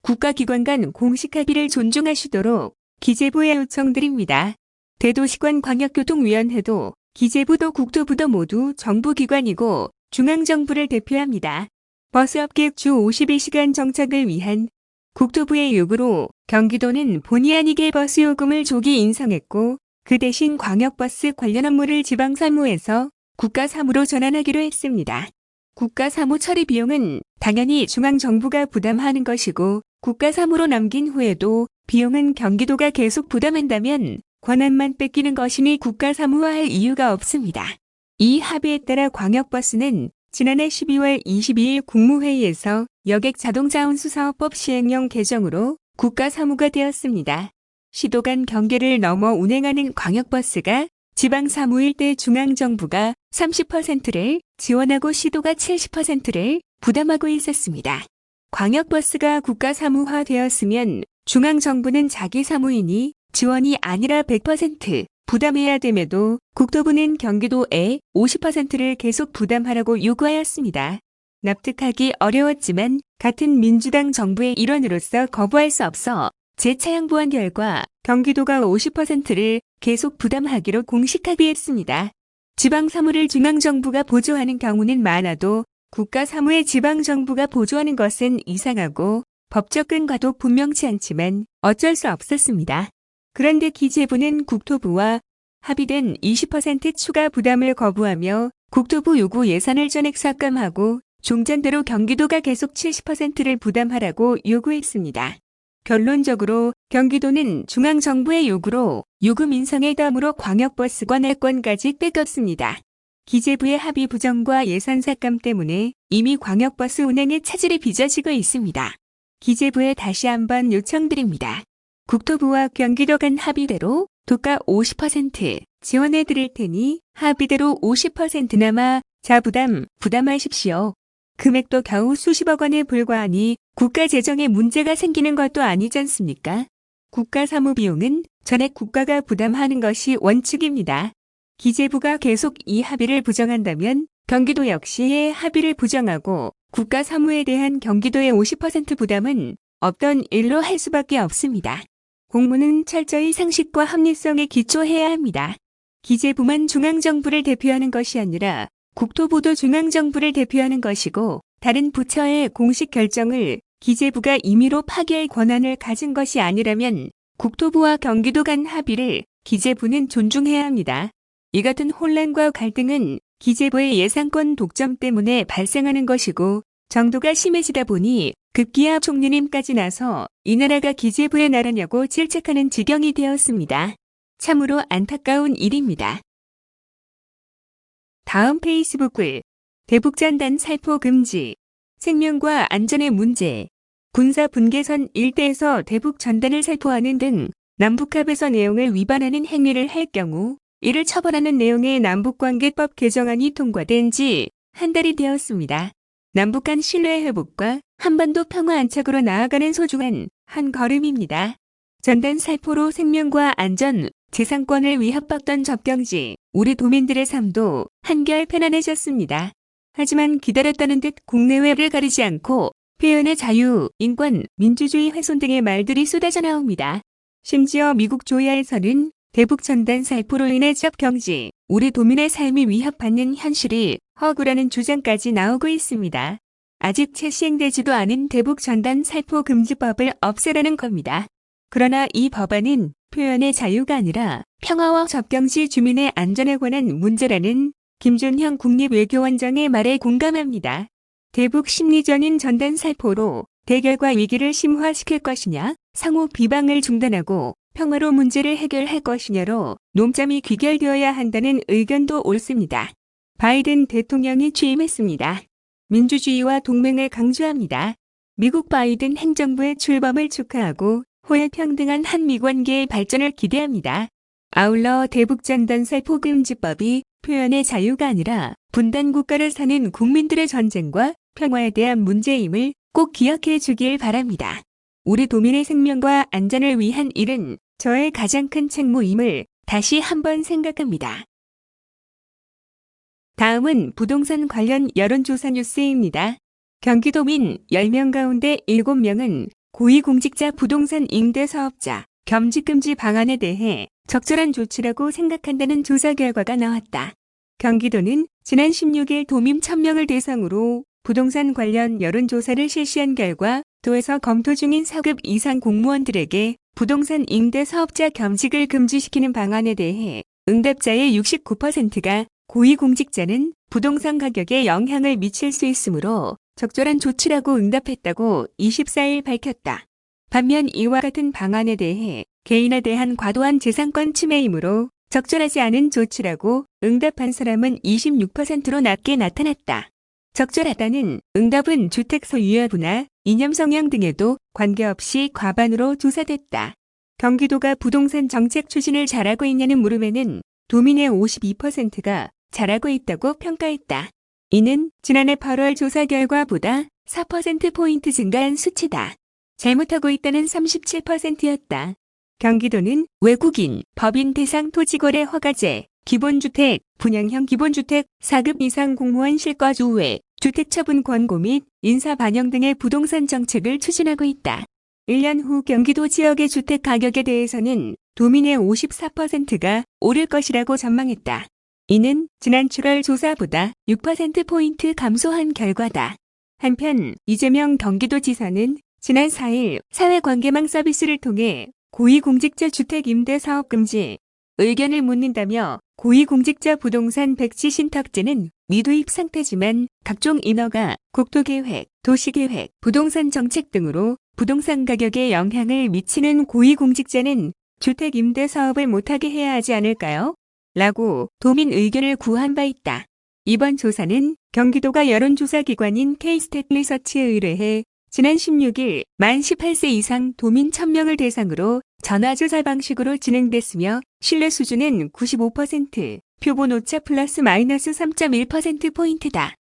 국가기관 간 공식 합의를 존중하시도록 기재부에 요청드립니다. 대도시권광역교통위원회도 기재부도 국토부도 모두 정부기관이고 중앙정부를 대표합니다. 버스업계 주 51시간 정착을 위한 국토부의 요구로 경기도는 본의 아니게 버스 요금을 조기 인상했고 그 대신 광역버스 관련 업무를 지방사무에서 국가사무로 전환하기로 했습니다. 국가사무 처리 비용은 당연히 중앙정부가 부담하는 것이고 국가사무로 넘긴 후에도 비용은 경기도가 계속 부담한다면 권한만 뺏기는 것이니 국가사무화할 이유가 없습니다. 이 합의에 따라 광역버스는 지난해 12월 22일 국무회의에서 여객 자동차 운수사업법 시행령 개정으로 국가사무가 되었습니다. 시도 간 경계를 넘어 운행하는 광역버스가 지방사무일 때 중앙정부가 30%를 지원하고 시도가 70%를 부담하고 있었습니다. 광역버스가 국가사무화되었으면 중앙정부는 자기 사무이니 지원이 아니라 100% 부담해야 됨에도 국토부는 경기도에 50%를 계속 부담하라고 요구하였습니다. 납득하기 어려웠지만 같은 민주당 정부의 일원으로서 거부할 수 없어 재차양보한 결과 경기도가 50%를 계속 부담하기로 공식 합의했습니다. 지방사무를 중앙정부가 보조하는 경우는 많아도 국가사무에 지방정부가 보조하는 것은 이상하고 법적 근거도 분명치 않지만 어쩔 수 없었습니다. 그런데 기재부는 국토부와 합의된 20% 추가 부담을 거부하며 국토부 요구 예산을 전액 삭감하고 종전대로 경기도가 계속 70%를 부담하라고 요구했습니다. 결론적으로 경기도는 중앙정부의 요구로 요금 인상에 더불어 광역버스 관할권까지 뺏겼습니다. 기재부의 합의 부정과 예산 삭감 때문에 이미 광역버스 운행에 차질이 빚어지고 있습니다. 기재부에 다시 한번 요청드립니다. 국토부와 경기도 간 합의대로 도가 50% 지원해 드릴 테니 합의대로 50%나마 부담하십시오. 금액도 겨우 수십억 원에 불과하니 국가 재정에 문제가 생기는 것도 아니지 않습니까? 국가 사무 비용은 전액 국가가 부담하는 것이 원칙입니다. 기재부가 계속 이 합의를 부정한다면 경기도 역시의 합의를 부정하고 국가 사무에 대한 경기도의 50% 부담은 없던 일로 할 수밖에 없습니다. 공무는 철저히 상식과 합리성에 기초해야 합니다. 기재부만 중앙정부를 대표하는 것이 아니라 국토부도 중앙정부를 대표하는 것이고 다른 부처의 공식 결정을 기재부가 임의로 파기할 권한을 가진 것이 아니라면 국토부와 경기도 간 합의를 기재부는 존중해야 합니다. 이 같은 혼란과 갈등은 기재부의 예산권 독점 때문에 발생하는 것이고 정도가 심해지다 보니 급기야 총리님까지 나서 이 나라가 기재부의 나라냐고 질책하는 지경이 되었습니다. 참으로 안타까운 일입니다. 다음 페이스북 글 대북전단 살포 금지 생명과 안전의 문제 군사 분계선 일대에서 대북 전단을 살포하는 등 남북합의서 내용을 위반하는 행위를 할 경우 이를 처벌하는 내용의 남북관계법 개정안이 통과된 지 한 달이 되었습니다. 남북 간 신뢰 회복과 한반도 평화 안착으로 나아가는 소중한 한 걸음입니다. 전단 살포로 생명과 안전, 재산권을 위협받던 접경지, 우리 도민들의 삶도 한결 편안해졌습니다. 하지만 기다렸다는 듯 국내외를 가리지 않고 표현의 자유, 인권, 민주주의 훼손 등의 말들이 쏟아져 나옵니다. 심지어 미국 조야에서는 대북 전단 살포로 인해 접경지, 우리 도민의 삶이 위협받는 현실이 허구라는 주장까지 나오고 있습니다. 아직 채시행되지도 않은 대북 전단 살포 금지법을 없애라는 겁니다. 그러나 이 법안은 표현의 자유가 아니라 평화와 접경지 주민의 안전에 관한 문제라는 김준형 국립외교원장의 말에 공감합니다. 대북 심리전인 전단 살포로 대결과 위기를 심화시킬 것이냐, 상호 비방을 중단하고 평화로 문제를 해결할 것이냐로 논점이 귀결되어야 한다는 의견도 옳습니다. 바이든 대통령이 취임했습니다. 민주주의와 동맹을 강조합니다. 미국 바이든 행정부의 출범을 축하하고 호혜 평등한 한미 관계의 발전을 기대합니다. 아울러 대북전단 살포 금지법이 표현의 자유가 아니라 분단 국가를 사는 국민들의 전쟁과 평화에 대한 문제임을 꼭 기억해 주길 바랍니다. 우리 도민의 생명과 안전을 위한 일은 저의 가장 큰 책무임을 다시 한번 생각합니다. 다음은 부동산 관련 여론조사 뉴스입니다. 경기도민 10명 가운데 7명은 고위공직자 부동산 임대 사업자 겸직금지 방안에 대해 적절한 조치라고 생각한다는 조사 결과가 나왔다. 경기도는 지난 16일 도민 1000명을 대상으로 부동산 관련 여론조사를 실시한 결과 도에서 검토 중인 4급 이상 공무원들에게 부동산 임대 사업자 겸직을 금지시키는 방안에 대해 응답자의 69%가 고위공직자는 부동산 가격에 영향을 미칠 수 있으므로 적절한 조치라고 응답했다고 24일 밝혔다. 반면 이와 같은 방안에 대해 개인에 대한 과도한 재산권 침해이므로 적절하지 않은 조치라고 응답한 사람은 26%로 낮게 나타났다. 적절하다는 응답은 주택 소유 여부나 이념 성향 등에도 관계없이 과반으로 조사됐다. 경기도가 부동산 정책 추진을 잘하고 있냐는 물음에는 도민의 52%가 잘하고 있다고 평가했다. 이는 지난해 8월 조사 결과보다 4%포인트 증가한 수치다. 잘못하고 있다는 37%였다. 경기도는 외국인, 법인 대상 토지거래 허가제, 기본주택, 분양형 기본주택, 4급 이상 공무원 실거주 외 주택처분 권고 및 인사 반영 등의 부동산 정책을 추진하고 있다. 1년 후 경기도 지역의 주택 가격에 대해서는 도민의 54%가 오를 것이라고 전망했다. 이는 지난 7월 조사보다 6%포인트 감소한 결과다. 한편 이재명 경기도지사는 지난 4일 사회관계망 서비스를 통해 고위공직자 주택 임대 사업 금지 의견을 묻는다며 고위공직자 부동산 백지 신탁제는 미도입 상태지만 각종 인허가, 국토계획, 도시계획, 부동산 정책 등으로 부동산 가격에 영향을 미치는 고위공직자는 주택 임대 사업을 못하게 해야 하지 않을까요? 라고 도민 의견을 구한 바 있다. 이번 조사는 경기도가 여론조사 기관인 K-스탯 리서치에 의뢰해 지난 16일 만 18세 이상 도민 1000명을 대상으로 전화조사 방식으로 진행됐으며 신뢰 수준은 95%, 표본 오차 플러스 마이너스 3.1%포인트다.